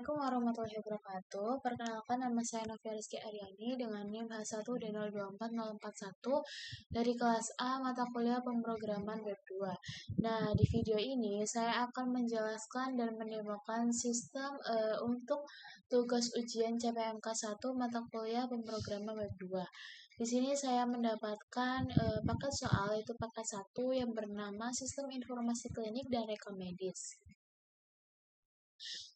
Assalamualaikum warahmatullahi wabarakatuh. Perkenalkan, nama saya Novia Rizky Aryani dengan NIM H1D024041 dari kelas A mata kuliah pemrograman web 2. Nah, di video ini saya akan menjelaskan dan mendemokan sistem untuk tugas ujian CPMK 1 mata kuliah pemrograman web 2. Di sini saya mendapatkan paket soal, yaitu paket 1 yang bernama Sistem Informasi Klinik dan Rekam Medis.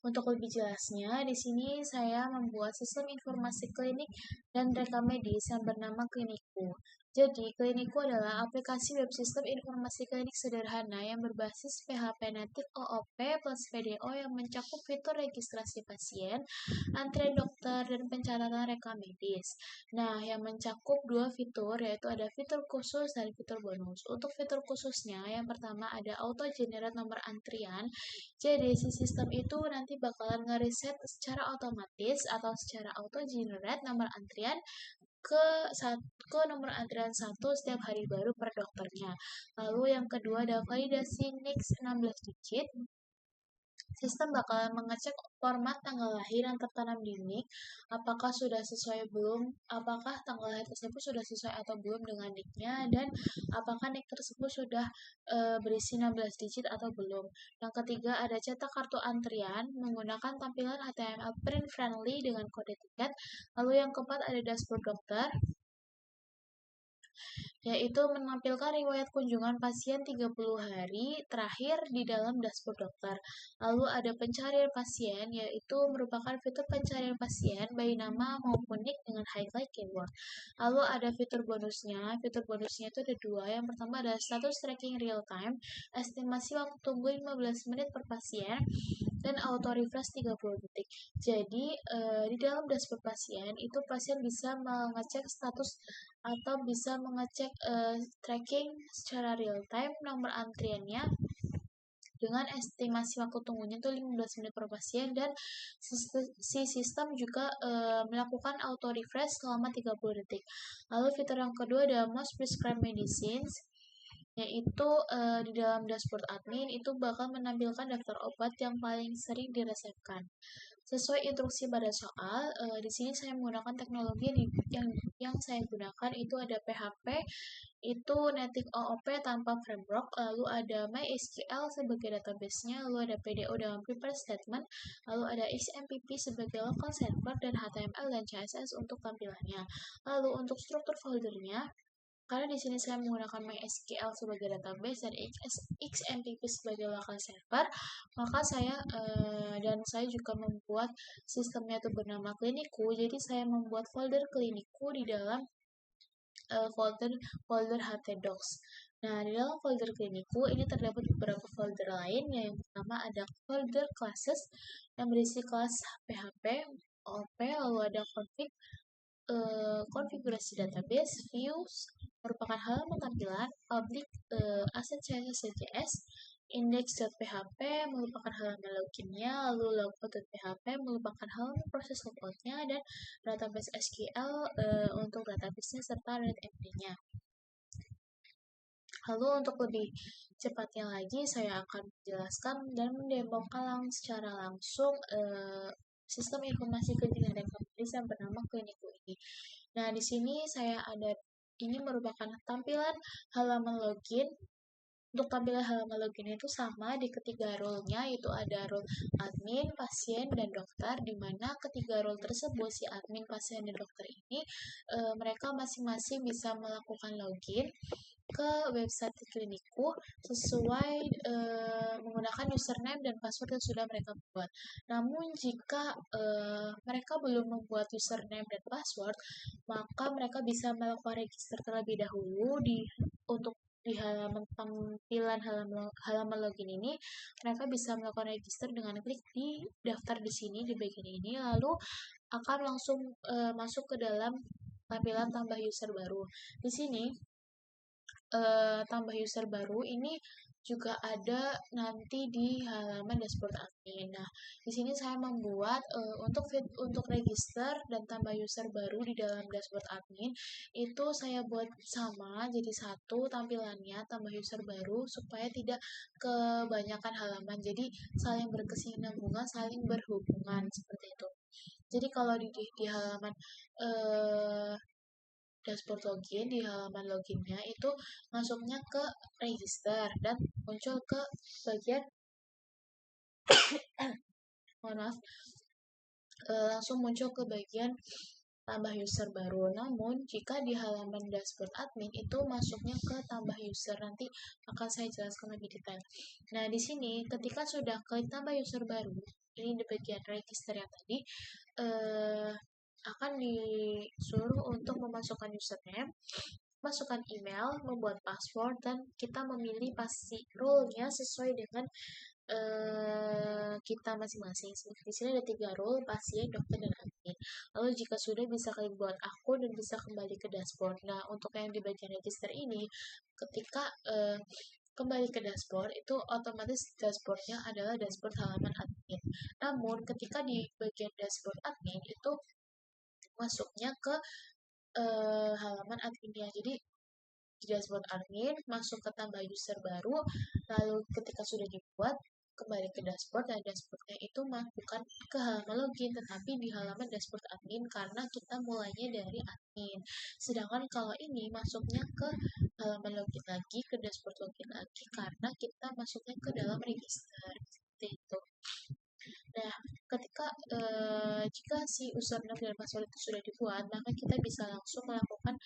Untuk lebih jelasnya, di sini saya membuat sistem informasi klinik dan rekam medis yang bernama Kliniku. Jadi, Kliniku adalah aplikasi web sistem informasi klinik sederhana yang berbasis PHP Native OOP plus VDO yang mencakup fitur registrasi pasien, antrian dokter, dan pencatatan rekam medis. Nah, yang mencakup dua fitur, yaitu ada fitur khusus dan fitur bonus. Untuk fitur khususnya, yang pertama ada auto generate nomor antrian. Jadi, si sistem itu nanti bakalan ngereset secara otomatis atau secara auto generate nomor antrian ke nomor antrian 1 setiap hari baru per dokternya. Lalu yang kedua ada validasi NICS 16 digit. Sistem bakalan mengecek format tanggal lahir yang tertanam di NIC, apakah tanggal lahir tersebut sudah sesuai atau belum dengan NIC-nya, dan apakah NIC tersebut sudah berisi 16 digit atau belum. Yang ketiga ada cetak kartu antrian menggunakan tampilan HTML print friendly dengan kode tiket. Lalu yang keempat ada dashboard dokter, yaitu menampilkan riwayat kunjungan pasien 30 hari terakhir di dalam dashboard dokter. Lalu ada pencarian pasien, yaitu merupakan fitur pencarian pasien baik nama maupun nick dengan highlight keyword. Lalu ada fitur bonusnya itu ada dua. Yang pertama adalah status tracking real time, estimasi waktu tunggu 15 menit per pasien, dan auto refresh 30 detik. Jadi di dalam dashboard pasien itu pasien bisa mengecek status atau bisa mengecek tracking secara real time nomor antriannya dengan estimasi waktu tunggunya itu 15 menit per pasien, dan si sistem juga melakukan auto refresh selama 30 detik. Lalu fitur yang kedua ada most prescribed medicines, yaitu di dalam dashboard admin itu bakal menampilkan daftar obat yang paling sering diresepkan. Sesuai instruksi pada soal, di sini saya menggunakan teknologi yang saya gunakan itu ada PHP, itu native OOP tanpa framework, lalu ada MySQL sebagai database-nya, lalu ada PDO dengan prepare statement, lalu ada XMPP sebagai local server, dan HTML dan CSS untuk tampilannya. Lalu untuk struktur foldernya, karena di sini saya menggunakan MySQL sebagai database dan XMPP sebagai local server, maka saya juga membuat sistemnya itu bernama Kliniku. Jadi saya membuat folder Kliniku di dalam folder htdocs. Nah, di dalam folder Kliniku ini terdapat beberapa folder lain. Yang pertama ada folder classes yang berisi kelas PHP, OOP, lalu ada konfigurasi database, views, merupakan halaman tampilan, public, asset CSS, index.php merupakan halaman loginnya, lalu logout.php merupakan halaman proses logoutnya, dan database SQL untuk database-nya serta readme-nya. Lalu untuk lebih cepatnya lagi, saya akan menjelaskan dan mendemokan secara langsung sistem informasi klinik dan rekam medis yang bernama Kliniku ini. Nah, di sini ini merupakan tampilan halaman login. Untuk tampilan halaman login itu sama di ketiga role-nya, yaitu ada role admin, pasien, dan dokter, di mana ketiga role tersebut, si admin, pasien, dan dokter ini, mereka masing-masing bisa melakukan login ke website Kliniku sesuai menggunakan username dan password yang sudah mereka buat. Namun jika mereka belum membuat username dan password, maka mereka bisa melakukan register terlebih dahulu untuk di halaman tampilan halaman login ini. Mereka bisa melakukan register dengan klik di daftar di sini di bagian ini, lalu akan langsung masuk ke dalam tampilan tambah user baru. Di sini tambah user baru ini juga ada nanti di halaman dashboard admin. Nah, di sini saya membuat untuk register dan tambah user baru di dalam dashboard admin itu saya buat sama jadi satu tampilannya tambah user baru supaya tidak kebanyakan halaman. Jadi saling berkesinambungan, saling berhubungan seperti itu. Jadi kalau di halaman eh, dashboard login, di halaman loginnya itu masuknya ke register dan muncul ke bagian mohon maaf langsung muncul ke bagian tambah user baru. Namun jika di halaman dashboard admin itu masuknya ke tambah user, nanti akan saya jelaskan lebih detail. Nah, di sini ketika sudah klik tambah user baru, ini di bagian register yang tadi akan disuruh untuk memasukkan username, masukkan email, membuat password, dan kita memilih pasti role-nya sesuai dengan kita masing-masing. Di sini ada 3 role, pasien, dokter, dan admin. Lalu jika sudah bisa klik buat akun dan bisa kembali ke dashboard. Nah, untuk yang di bagian register ini, ketika kembali ke dashboard, itu otomatis dashboardnya adalah dashboard halaman admin. Namun, ketika di bagian dashboard admin, itu masuknya ke halaman adminnya. Jadi, di dashboard admin, masuk ke tambah user baru, lalu ketika sudah dibuat, kembali ke dashboard, dan dashboardnya itu bukan ke halaman login, tetapi di halaman dashboard admin karena kita mulainya dari admin. Sedangkan kalau ini masuknya ke halaman login lagi, ke dashboard login lagi, karena kita masuknya ke dalam register. Seperti itu. Nah, ketika jika si username dan password itu sudah dibuat, maka kita bisa langsung melakukan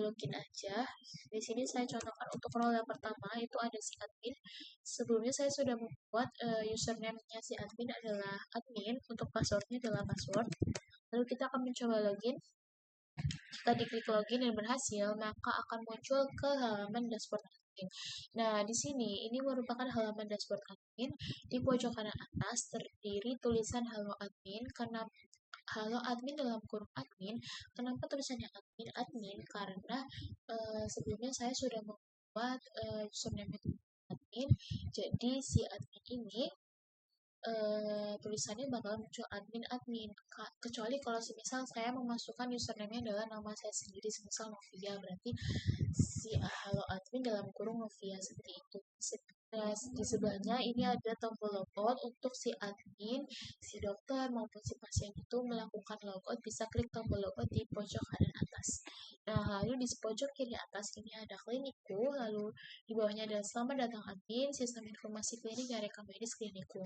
login aja. Di sini saya contohkan untuk role yang pertama itu ada si admin. Sebelumnya saya sudah membuat username-nya si admin adalah admin, untuk passwordnya adalah password. Lalu kita akan mencoba login. Jika diklik login dan berhasil, maka akan muncul ke halaman dashboard admin. Nah, di sini ini merupakan halaman dashboard admin. Di pojok kanan atas terdiri tulisan halo admin. Karena halo admin dalam kurung admin, kenapa tulisannya admin? Admin karena sebelumnya saya sudah membuat username itu admin. Jadi si admin ini tulisannya bakal muncul admin, kecuali kalau semisal saya memasukkan username-nya adalah nama saya sendiri, semisal Novia, berarti si halo admin dalam kurung Novia, seperti itu. Nah, di sebelahnya ini ada tombol logout untuk si admin, si dokter maupun si pasien itu melakukan logout, bisa klik tombol logout di pojok kanan atas. Nah, lalu di pojok kiri atas ini ada kliniku, lalu di bawahnya ada selamat datang admin, sistem informasi klinik dan rekam medis kliniku.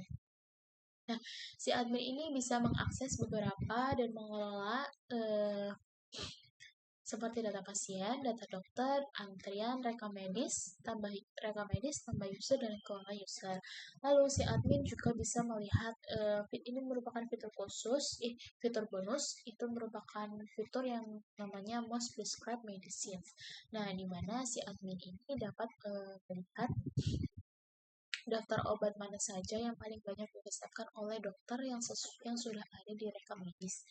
Nah, si admin ini bisa mengakses beberapa dan mengelola seperti data pasien, data dokter, antrian, rekam medis, tambah user, dan kelola user. Lalu si admin juga bisa melihat ini merupakan fitur khusus, fitur bonus, itu merupakan fitur yang namanya most prescribed medicines. Nah, di mana si admin ini dapat melihat daftar obat mana saja yang paling banyak diresepkan oleh dokter yang sudah ada di rekam medis.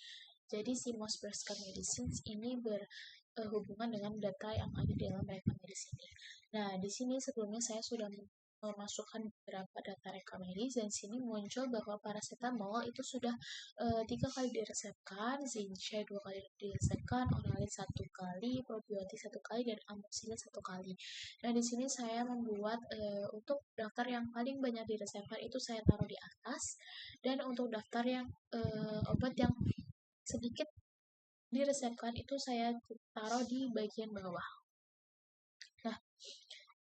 Jadi si most prescribed medicines ini berhubungan dengan data yang ada di dalam rekam medis ini. Nah, di sini sebelumnya saya sudah memasukkan beberapa data rekam medis, dan sini muncul bahwa paracetamol itu sudah 3 kali diresepkan, Zincha 2 kali diresepkan, Oralit 1 kali, probiotik 1 kali, dan amoxicillin 1 kali. Nah, di sini saya membuat untuk daftar yang paling banyak diresepkan itu saya taruh di atas, dan untuk daftar yang obat yang sedikit diresepkan itu saya taruh di bagian bawah. Nah,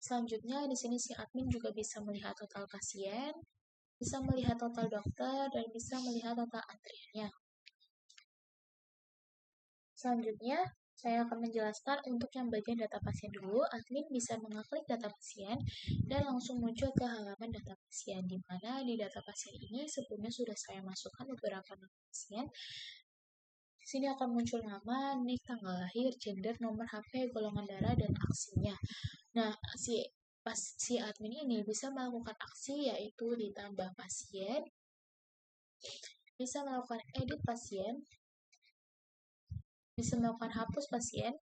selanjutnya di sini si admin juga bisa melihat total pasien, bisa melihat total dokter, dan bisa melihat total antriannya. Selanjutnya, saya akan menjelaskan untuk yang bagian data pasien dulu. Admin bisa mengeklik data pasien dan langsung muncul ke halaman data pasien, di mana di data pasien ini sebelumnya sudah saya masukkan beberapa nama pasien. Di sini akan muncul nama, nik, tanggal lahir, gender, nomor HP, golongan darah, dan aksinya. Nah, si admin ini bisa melakukan aksi, yaitu ditambah pasien, bisa melakukan edit pasien, bisa melakukan hapus pasien,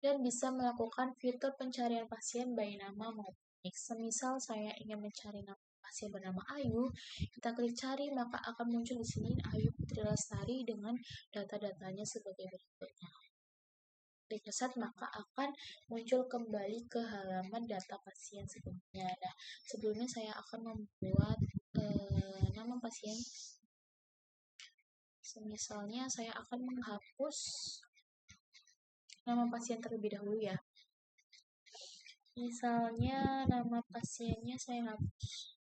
dan bisa melakukan fitur pencarian pasien by nama maupun Semisal saya ingin mencari nama pasien bernama Ayu, kita klik cari maka akan muncul di sini Ayu Putri Lestari dengan data-datanya sebagai berikutnya. Klik reset maka akan muncul kembali ke halaman data pasien sebelumnya. Nah, sebelumnya saya akan membuat nama pasien. Misalnya saya akan menghapus nama pasien terlebih dahulu ya. Misalnya nama pasiennya saya hapus.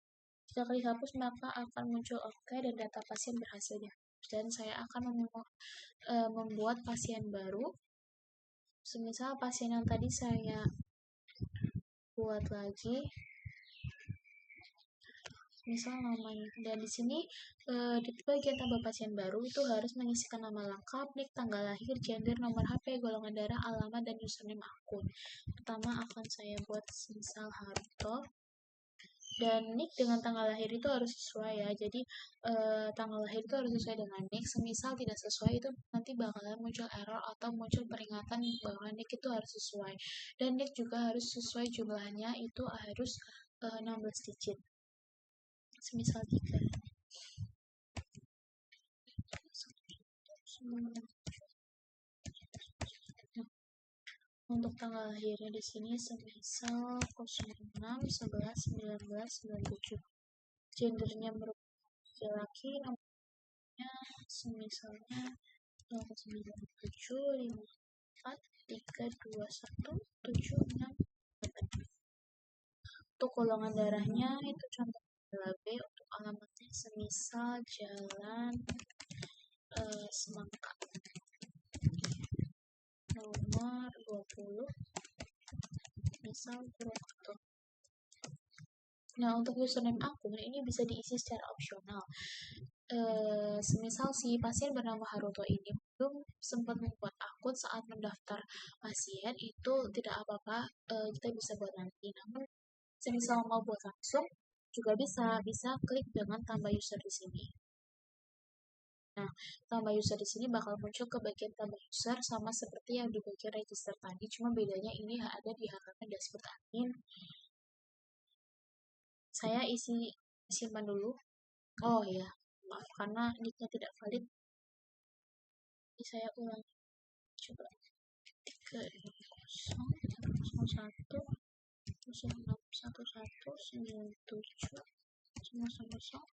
Jika klik hapus maka akan muncul OK dan data pasien berhasil dihapus. Dan saya akan membuat pasien baru. Semisal pasien yang tadi saya buat lagi. Misal namanya. Dan di sini di bagian tambah pasien baru itu harus mengisikan nama lengkap, nik, tanggal lahir, gender, nomor HP, golongan darah, alamat, dan username akun. Pertama akan saya buat misal Haruto. Dan nik dengan tanggal lahir itu harus sesuai ya. Jadi tanggal lahir itu harus sesuai dengan nik. Semisal tidak sesuai itu nanti bakalan muncul error atau muncul peringatan bahwa nik itu harus sesuai. Dan nik juga harus sesuai jumlahnya itu harus 16 digit. Semisal 3. Untuk tanggal lahirnya di sini semisal 06 11 19 97. Gendernya merupakan laki-laki, nomornya semisalnya 0975 4 3 2 1 7 6 8. Untuk golongan darahnya itu contoh B. Untuk alamatnya semisal Jalan Semangka nomor 20 misal Purwokerto. Nah, untuk username akun ini bisa diisi secara opsional. Semisal si pasien bernama Haruto ini belum sempat membuat akun saat mendaftar pasien, itu tidak apa-apa, kita bisa buat nanti. Namun, semisal mau buat langsung juga bisa klik dengan tambah user di sini. Nah, tambah user di sini bakal muncul ke bagian tambah user sama seperti yang di bagian register tadi, cuma bedanya ini ada di halaman dashboard admin. Saya simpan dulu. Oh ya, maaf karena nicknya tidak valid. Jadi saya ulang. Coba 301 0611 97 00.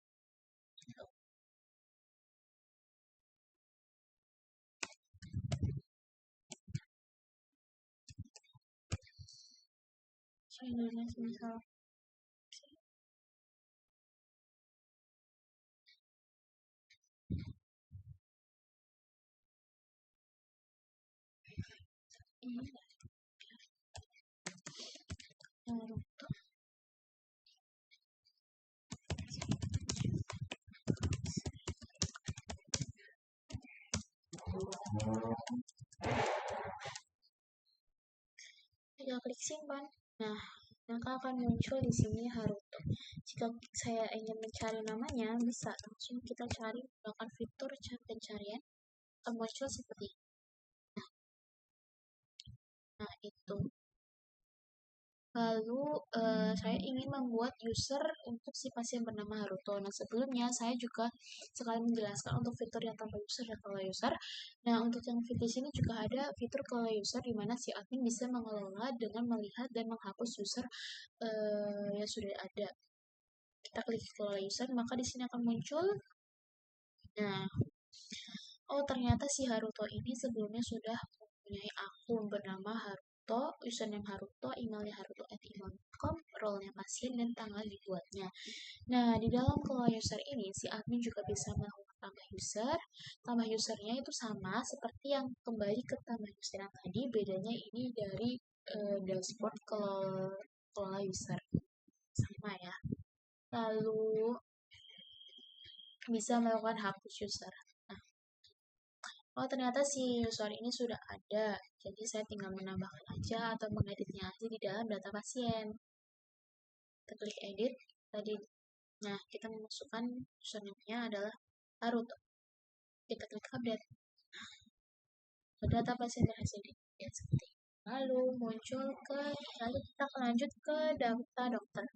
Ini misal ini Naruto. Tinggal klik simpan. Nah, maka akan muncul di sini Haruto. Jika saya ingin mencari namanya, bisa langsung kita cari menggunakan fitur pencarian. Akan muncul seperti ini. Nah, itu. Lalu saya ingin membuat user untuk si pasien bernama Haruto. Nah, sebelumnya saya juga sekali menjelaskan untuk fitur yang tanpa user dan kalau user. Nah, untuk yang fitur di sini juga ada fitur kalau user di mana si admin bisa mengelola dengan melihat dan menghapus user yang sudah ada. Kita klik kalau user, maka di sini akan muncul. Nah, oh ternyata si Haruto ini sebelumnya sudah mempunyai akun bernama Haruto, username Haruto, emailnya haruto@email.com, role-nya pasien, dan tanggal dibuatnya. Nah, di dalam kalau user ini, si admin juga bisa melakukan tambah user. Tambah usernya itu sama seperti yang kembali ke tambah user yang tadi, bedanya ini dari dashboard kalau user. Sama ya. Lalu, bisa melakukan hapus user. Oh ternyata si user ini sudah ada, jadi saya tinggal menambahkan aja atau mengeditnya aja di dalam data pasien. Kita klik edit tadi. Nah, kita memasukkan username-nya adalah Haruto. Kita klik update. Data pasien berhasil di-update seperti ini. Lalu kita lanjut ke data dokter.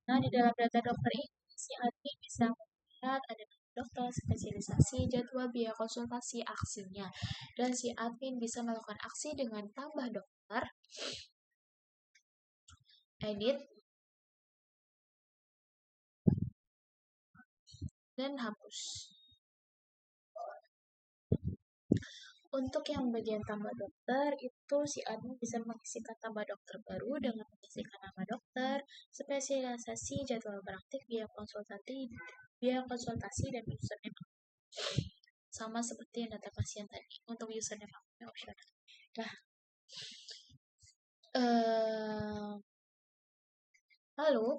Nah, di dalam data dokter ini, si admin bisa melihat ada dokter, spesialisasi, jadwal biaya konsultasi, aksinya. Dan si admin bisa melakukan aksi dengan tambah dokter, edit, dan hapus. Untuk yang bagian tambah dokter, itu si admin bisa mengisikan tambah dokter baru dengan mengisikan nama dokter, spesialisasi, jadwal praktik, biaya konsultasi dan username. Sama seperti yang data pasien tadi. Untuk username akunnya opsional. Nah, lalu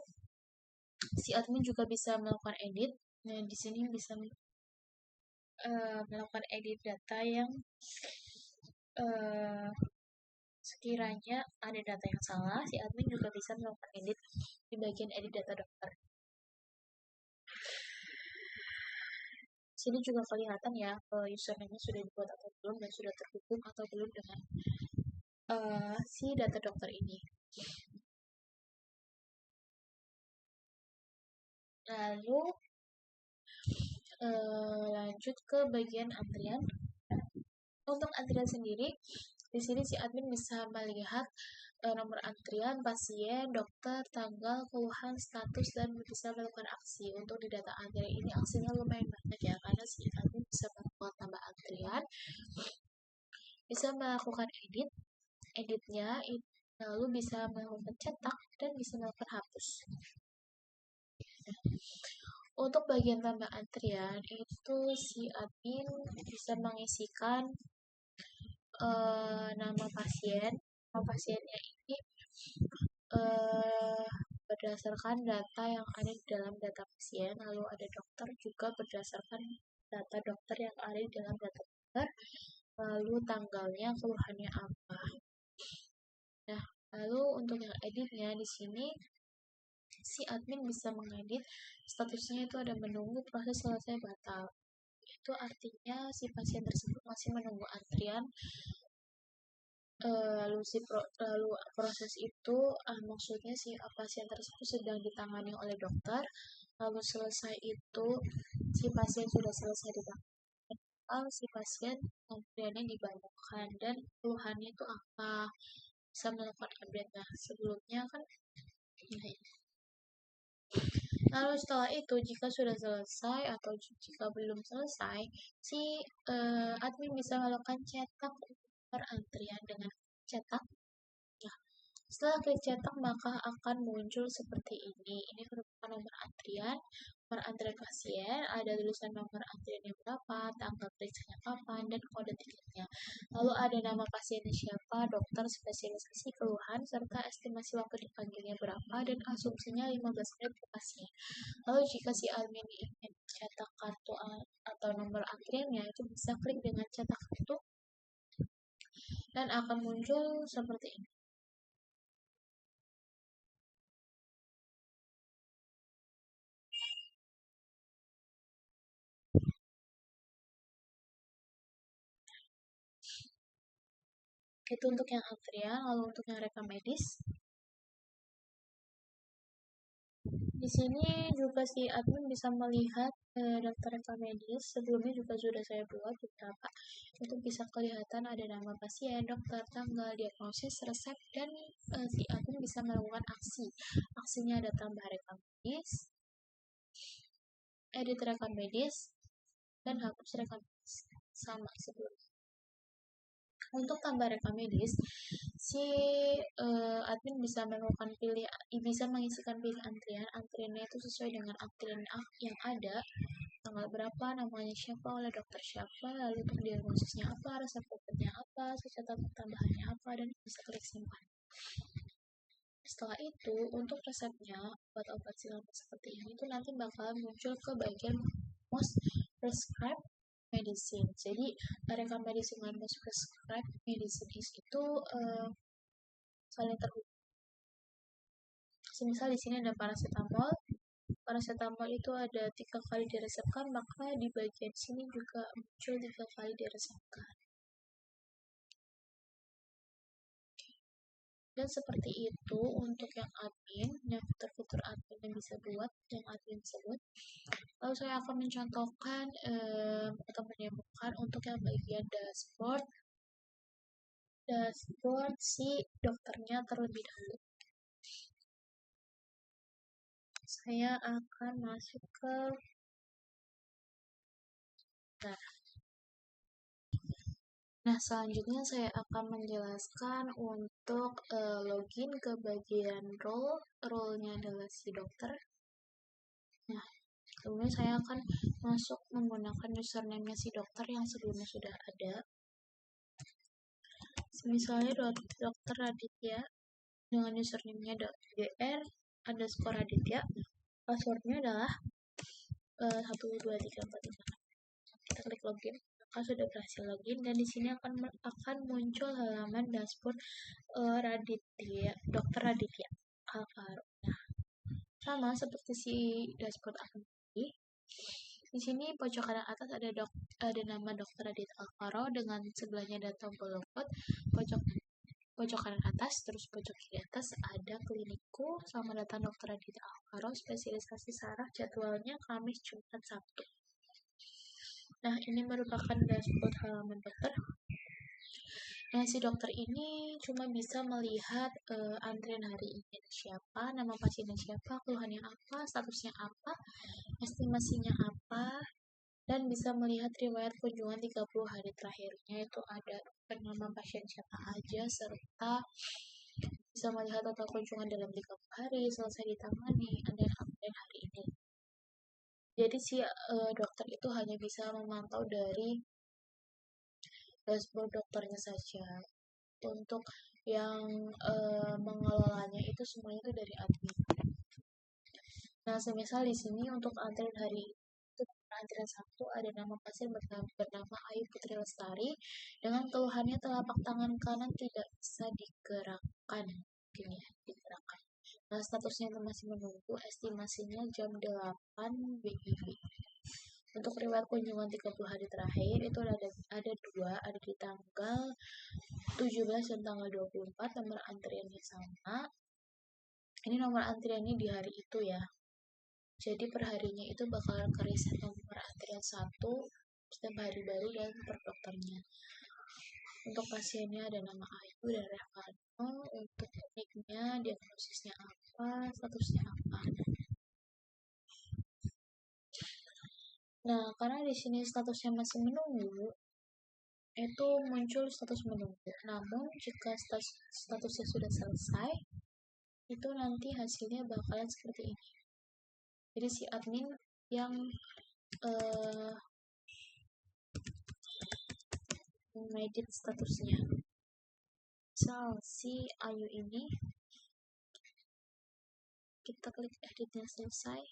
si admin juga bisa melakukan edit. Nah, di sini bisa melakukan edit data yang sekiranya ada data yang salah, si admin juga bisa melakukan edit di bagian edit data dokter. Sini juga kelihatan ya username-nya sudah dibuat atau belum dan sudah terhubung atau belum dengan si data dokter ini. Lalu lanjut ke bagian antrian. Untuk antrian sendiri, di sini si admin bisa melihat nomor antrian, pasien, dokter, tanggal, keluhan, status, dan bisa melakukan aksi. Untuk di data antrian ini aksinya lumayan banyak ya, karena si admin bisa melakukan tambah antrian, bisa melakukan editnya, lalu bisa melakukan cetak, dan bisa melakukan hapus. Untuk bagian tambah antrian, itu si admin bisa mengisikan nama pasien. Nama pasiennya ini berdasarkan data yang ada di dalam data pasien, lalu ada dokter juga berdasarkan data dokter yang ada di dalam data dokter, lalu tanggalnya, keluhannya apa. Nah, lalu untuk yang editnya di sini si admin bisa mengedit statusnya itu ada menunggu proses selesai batal. Itu artinya si pasien tersebut masih menunggu antrian. Lalu proses itu maksudnya si pasien tersebut sedang ditangani oleh dokter, lalu selesai itu si pasien sudah selesai ditangani, si pasien antriannya dibayarkan dan keluhannya itu apa, bisa melakukan update. Nah, sebelumnya kan ini. Lalu setelah itu jika sudah selesai atau jika belum selesai, si admin bisa melakukan cetak per antrian dengan cetak. Nah, setelah klik cetak maka akan muncul seperti ini. Ini merupakan nomor antrian pasien, ada tulisan nomor antriannya berapa, tanggal periksanya kapan, dan kode tiketnya. Lalu ada nama pasiennya siapa, dokter, spesialisasi, keluhan, serta estimasi waktu dipanggilnya berapa, dan asumsinya 15 menit per pasien. Lalu jika si admin ingin cetak kartu atau nomor antriannya, itu bisa klik dengan cetak kartu dan akan muncul seperti ini. Itu untuk yang antrian. Lalu untuk yang rekam medis, di sini juga si admin bisa melihat daftar rekam medis. Sebelumnya juga sudah saya buat beberapa. Itu bisa kelihatan ada nama pasien, dokter, tanggal, diagnosis, resep, dan si admin bisa melakukan aksi. Aksinya ada tambah rekam medis, edit rekam medis, dan hapus rekam medis. Sama sebelumnya. Untuk tambah rekam medis, si admin bisa mengisikan pilih antriannya itu sesuai dengan antrian yang ada, tanggal berapa, namanya siapa, oleh dokter siapa, lalu untuk diagnosisnya apa, resep obatnya apa, catatan tambahannya apa, dan bisa klik simpan. Setelah itu, untuk resepnya, obat-obat silang seperti ini itu nanti bakal muncul ke bagian most prescribed medicine. Jadi rekam medis dengan most prescribed medicine itu saling terhubung. Misal di sini ada paracetamol. Paracetamol itu ada 3 kali diresepkan, maka di bagian sini juga muncul 3 kali diresepkan. Dan seperti itu untuk yang admin, yang fitur-fitur admin yang bisa buat, yang admin bisa buat. Lalu saya akan mencontohkan atau menemukan untuk yang bagian dashboard si dokternya terlebih dahulu. Saya akan masuk ke Nah, selanjutnya saya akan menjelaskan untuk login ke bagian role-nya adalah si dokter. Nah, kemudian saya akan masuk menggunakan username-nya si dokter yang sebelumnya sudah ada. Misalnya dokter Raditya dengan username-nya dr_Raditya. Passwordnya adalah 1, 2, 3, 4, 5. Kita klik login. Maka sudah berhasil login dan di sini akan muncul halaman dashboard Dr. Raditya Alvaro. Nah, sama seperti si dashboard akan tadi. Di sini pojok kanan atas ada nama Dr. Raditya Alvaro dengan sebelahnya ada tombol logout. Pojok kanan atas, terus pojok kiri atas ada klinikku sama data Dr. Raditya Alvaro, spesialisasi saraf, jadwalnya Kamis, Jumat, Sabtu. Nah, ini merupakan dashboard halaman dokter. Nah, si dokter ini cuma bisa melihat antrian hari ini ada siapa, nama pasiennya siapa, keluhannya apa, statusnya apa, estimasinya apa, dan bisa melihat riwayat kunjungan 30 hari terakhirnya, itu ada nama pasien siapa aja, serta bisa melihat total kunjungan dalam 30 hari, selesai ditangani, ada update hari ini. Jadi si dokter itu hanya bisa memantau dari dashboard dokternya saja. Untuk yang mengelolanya itu semuanya itu dari admin. Nah, semisal di sini untuk antrian hari itu antrian Sabtu ada nama pasien bernama Ayu Putri Lestari dengan keluhannya telapak tangan kanan tidak bisa digerakkan. Digerakkan. Nah, statusnya itu masih menunggu, estimasinya jam 8 WIB. Untuk riwayat kunjungan 30 hari terakhir itu ada 2, ada di tanggal 17 dan tanggal 24, nomor antriannya sama. Ini nomor antriannya di hari itu ya. Jadi perharinya itu bakalan kereset nomor antrian 1 setiap hari baru dan per dokternya. Untuk pasiennya ada nama Ayu dan Revano. Untuk kliniknya, diagnosisnya apa, statusnya apa. Nah, karena di sini statusnya masih menunggu, itu muncul status menunggu. Namun jika statusnya sudah selesai, itu nanti hasilnya bakalan seperti ini. Jadi si admin yang mengedit statusnya. Misal si Ayu ini kita klik editnya selesai.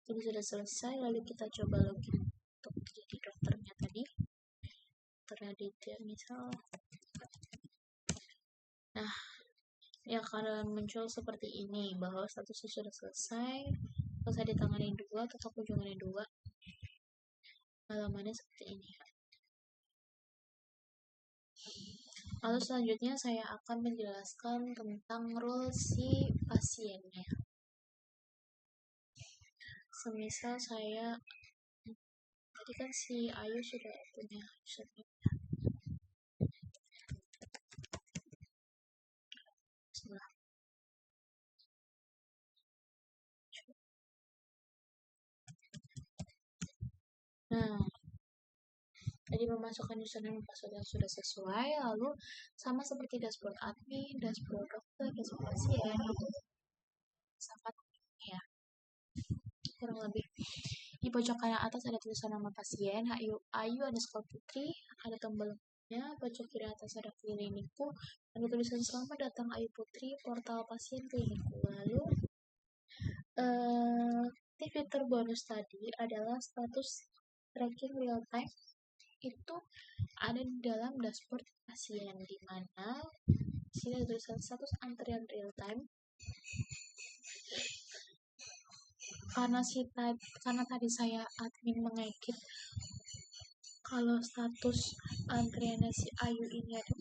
Jadi sudah selesai, lalu kita coba login untuk jadi dokternya tadi. Dokter Raditya misal. Nah, yang akan muncul seperti ini, bahwa statusnya sudah selesai ditangani 2, total kunjungannya 2. Halamannya seperti ini. Lalu selanjutnya saya akan menjelaskan tentang role si pasiennya. Semisal saya tadi kan si Ayu sudah punya username. Nah, jadi memasukkan username dan password yang sudah sesuai, lalu sama seperti dashboard admin, dashboard dokter, dashboard pasien, sama ya, kurang lebih. Di pojok kanan atas ada tulisan nama pasien, Ayu underscore Putri, ada tombolnya. Pojok kiri atas ada klinikku, ada tulisan selamat datang Ayu Putri, portal pasien klinikku. Lalu fitur bonus tadi adalah status tracking real time, itu ada di dalam dashboard pasien, di mana sini ada tulisan status antrian real time. Karena tadi saya admin mengedit kalau status antriannya si Ayu ini ada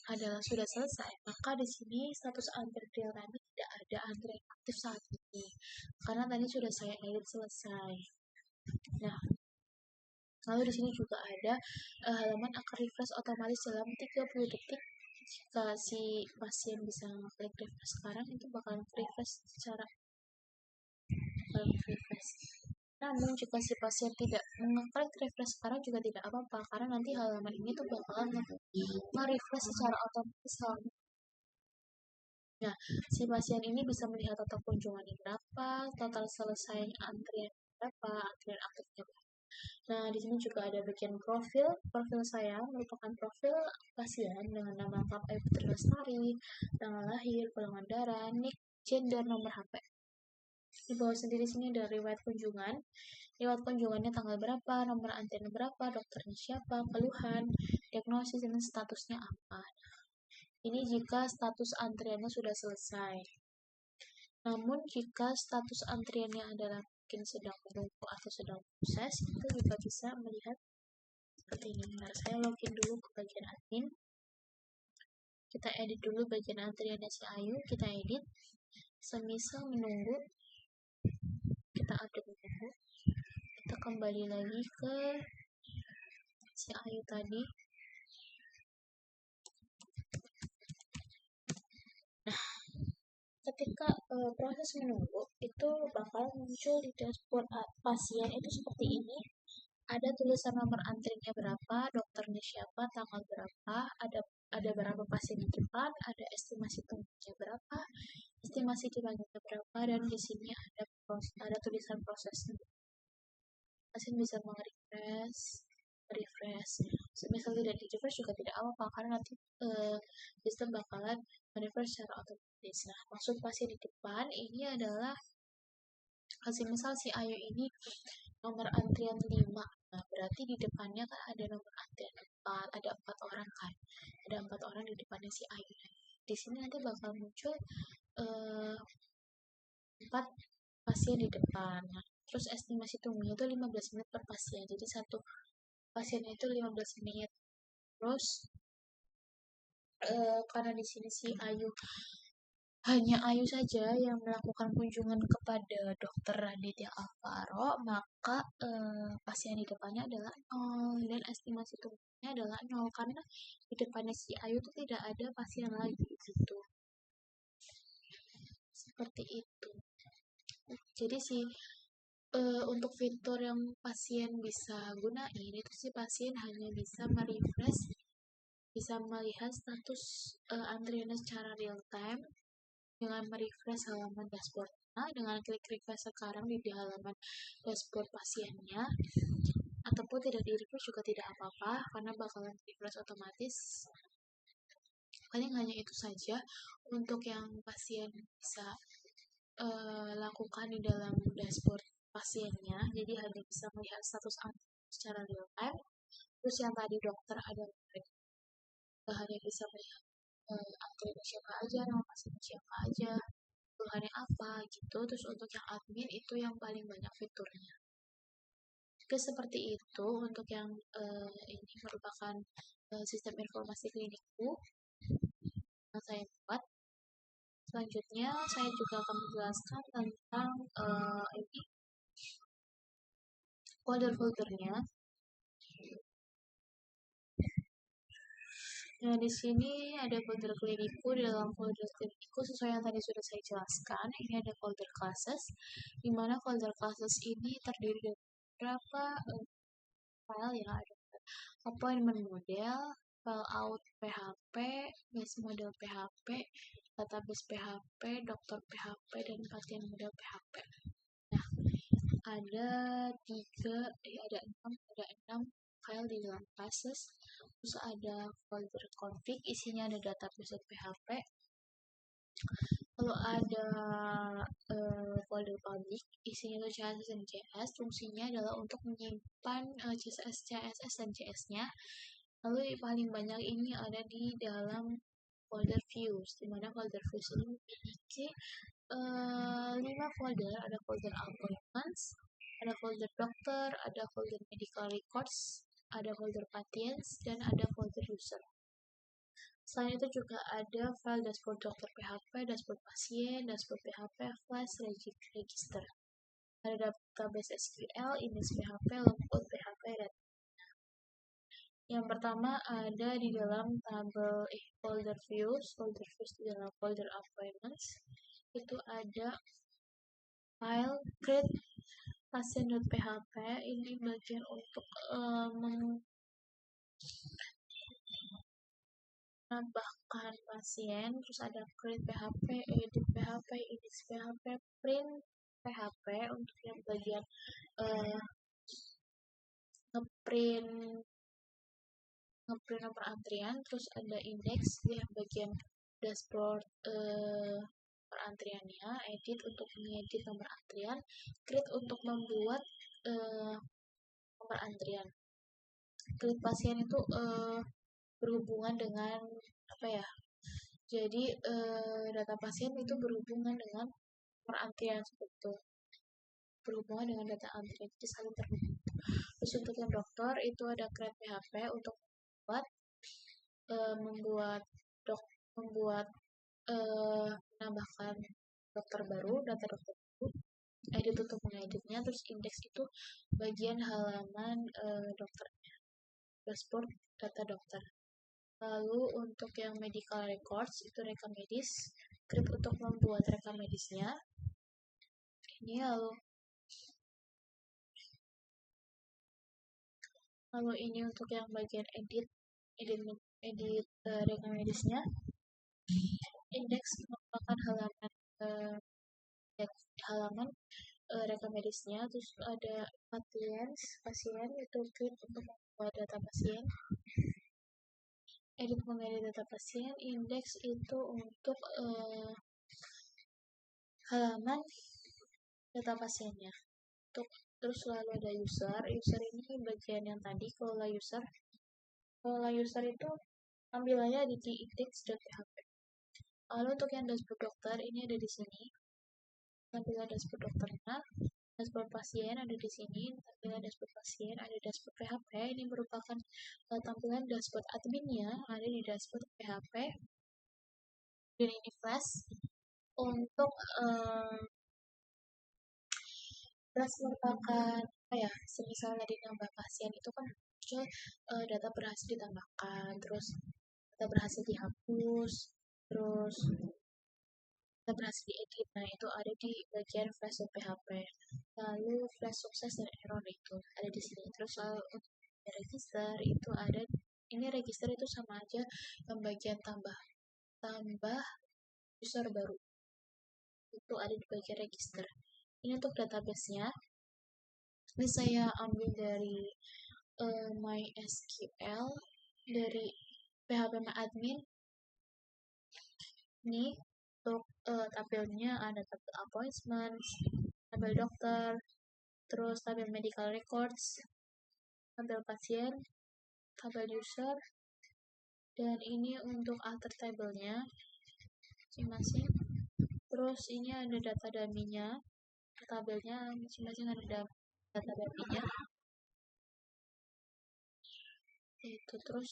adalah sudah selesai, maka di sini status antrian real time tidak ada antrian aktif saat ini karena tadi sudah saya edit selesai. Nah, lalu di sini juga ada halaman akan refresh otomatis dalam 30 detik. Jika si pasien bisa klik refresh sekarang, itu bakalan refresh secara refresh. Namun jika si pasien tidak mengeklik refresh sekarang juga tidak apa-apa, karena nanti halaman ini tuh bakalan nge-refresh secara otomatis. Nah, si pasien ini bisa melihat total kunjungannya berapa, total selesai antrian berapa, antrian aktifnya berapa. Nah, di sini juga ada bagian profil. Profil saya merupakan profil pasien dengan nama lengkap Ayu Putri Lestari, tanggal lahir, golongan darah, nik, gender, nomor HP. Di bawah sendiri sini ada riwayat kunjungan. Riwayat kunjungannya tanggal berapa, nomor antrian berapa, dokternya siapa, keluhan, diagnosis, dan statusnya apa. Ini jika status antriannya sudah selesai. Namun jika status antriannya adalah mungkin sedang menunggu atau sedang proses, itu juga bisa melihat seperti ini. Nah, saya login dulu ke bagian admin. Kita edit dulu bagian antriannya si Ayu, kita edit. Semisal menunggu, kita update menunggu. Kita kembali lagi ke si Ayu tadi. Nah, ketika proses menunggu itu bakal muncul di dashboard pasien itu seperti ini. Ada tulisan nomor antriannya berapa, dokternya siapa, tanggal berapa, ada berapa pasien di depan, ada estimasi tunggunya berapa, estimasi dipanggilnya berapa, dan di sini ada tulisan prosesnya. Pasien bisa refresh. Misal tidak di refresh juga tidak apa-apa karena nanti sistem bakalan refresh secara otomatis. Nah, maksud pasien di depan ini adalah misal si Ayu ini nomor antrian 5. Nah, berarti di depannya kan ada nomor antrian 4, ada 4 orang kan. Ada 4 orang di depannya si Ayu. Di sini nanti bakal muncul 4 pasien di depan. Nah, terus estimasi tunggunya itu 15 menit per pasien. Jadi satu pasiennya itu 15 menit. Terus karena di sini si Ayu hanya Ayu saja yang melakukan kunjungan kepada Dokter Raditya Alvaro, maka pasien di depannya adalah 0 dan estimasi tunggunya adalah 0 karena di depannya si Ayu itu tidak ada pasien lagi gitu. Seperti itu. Jadi untuk fitur yang pasien bisa gunain itu si pasien hanya bisa merefresh, bisa melihat status antriannya secara real time dengan merefresh halaman dashboardnya dengan klik refresh sekarang di halaman dashboard pasiennya, ataupun tidak di refresh juga tidak apa-apa karena bakalan refresh otomatis. Paling hanya itu saja untuk yang pasien bisa lakukan di dalam dashboard pasiennya, jadi hanya bisa melihat status antrian secara real time. Terus yang tadi dokter ada hanya bisa melihat antrian siapa aja, nama pasien siapa aja, keluhannya apa gitu. Terus untuk yang admin itu yang paling banyak fiturnya. Oke, seperti itu untuk yang ini merupakan sistem informasi klinikku yang saya buat. Selanjutnya saya juga akan menjelaskan tentang ini folder-foldernya. Nah, di sini ada folder klinikku. Di dalam folder klinikku sesuai yang tadi sudah saya jelaskan, ini ada folder classes, di mana folder classes ini terdiri dari beberapa file ya, ada appointment model, file out PHP, base model PHP, database PHP, dokter PHP, dan pasien model PHP. Nah, ada enam file di dalam classes. Terus ada folder config, isinya ada database .php. Lalu ada folder public, isinya itu CSS dan JS. Fungsinya adalah untuk menyimpan CSS, dan JS-nya. Lalu paling banyak ini ada di dalam folder views, di mana folder views ini memiliki 5 folder. Ada folder appointments, ada folder dokter, ada folder medical records, ada folder patients, dan ada folder user. Selain itu juga ada file dashboard dokter PHP, dashboard pasien, dashboard PHP, flash register. Ada database SQL, index PHP, logout PHP, dan yang pertama ada di dalam tabel folder views di dalam folder appointments itu ada file create pasien.php. Ini bagian untuk menambahkan pasien, terus ada create PHP, edit PHP, index PHP, print PHP untuk yang bagian ngeprint nomor antrian, terus ada index yang bagian dashboard perantriannya, edit untuk mengedit nomor antrian, create untuk membuat nomor antrian. Create pasien itu berhubungan dengan apa ya? Jadi data pasien itu berhubungan dengan nomor antrian seperti itu. Berhubungan dengan data antrian, jadi saling terhubung. Terus untuk yang dokter itu ada create PHP untuk membuat menambahkan dokter baru, data dokter baru, edit untuk mengeditnya, terus indeks itu bagian halaman dokternya, dashboard data dokter. Lalu untuk yang medical records itu rekam medis, script untuk membuat rekam medisnya. Ini lalu ini untuk yang bagian edit rekam medisnya. Indeks merupakan halaman rekam medisnya, terus ada pasien itu klik untuk membuat data pasien, edit mengedit data pasien, indeks itu untuk halaman data pasiennya. Terus lalu ada user ini bagian yang tadi kelola user itu tampilannya di index.php. Lalu untuk yang dashboard dokter ini ada di sini, tampilan dashboard dokternya. Dashboard pasien ada di sini, tampilan dashboard pasien, ada dashboard PHP, ini merupakan tampilan dashboard adminnya, ada di dashboard PHP, dan ini flash untuk flash merupakan apa ya, semisal tadi nambah pasien itu kan muncul data berhasil ditambahkan, terus data berhasil dihapus, terus data berhasil diedit. Nah itu ada di bagian flash PHP. Lalu flash sukses dan error itu ada di sini. Terus lalu untuk register itu ada, ini register itu sama aja yang bagian tambah user baru itu ada di bagian register. Ini untuk database-nya, ini saya ambil dari MySQL dari PHP admin. Ini untuk tabelnya ada tabel appointments, tabel dokter, terus tabel medical records, tabel pasien, tabel user, dan ini untuk alter tabelnya masing-masing. Terus ini ada data dummy-nya, tabelnya masing-masing ada data dummy-nya. Itu terus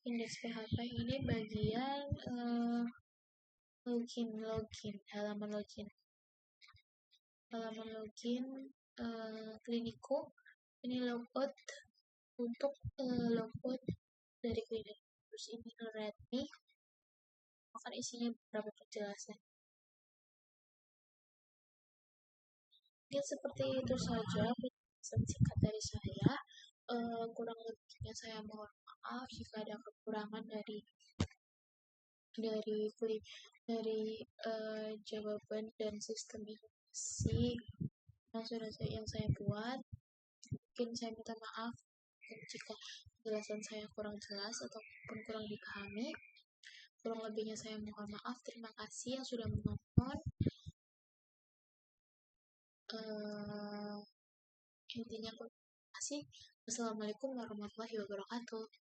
indeks PHP ini bagian halaman login Kliniko. Ini logout untuk logout dari klinik. Terus ini readme, akan isinya beberapa penjelasan. Ya seperti itu saja penjelasan singkat dari saya. Kurang lebihnya saya mohon maaf jika ada kekurangan dari jawaban dan sistem informasi yang saya buat. Mungkin saya minta maaf jika penjelasan saya kurang jelas ataupun kurang dipahami. Kurang lebihnya saya mohon maaf. Terima kasih yang sudah menonton. Intinya terima kasih. Wassalamualaikum warahmatullahi wabarakatuh.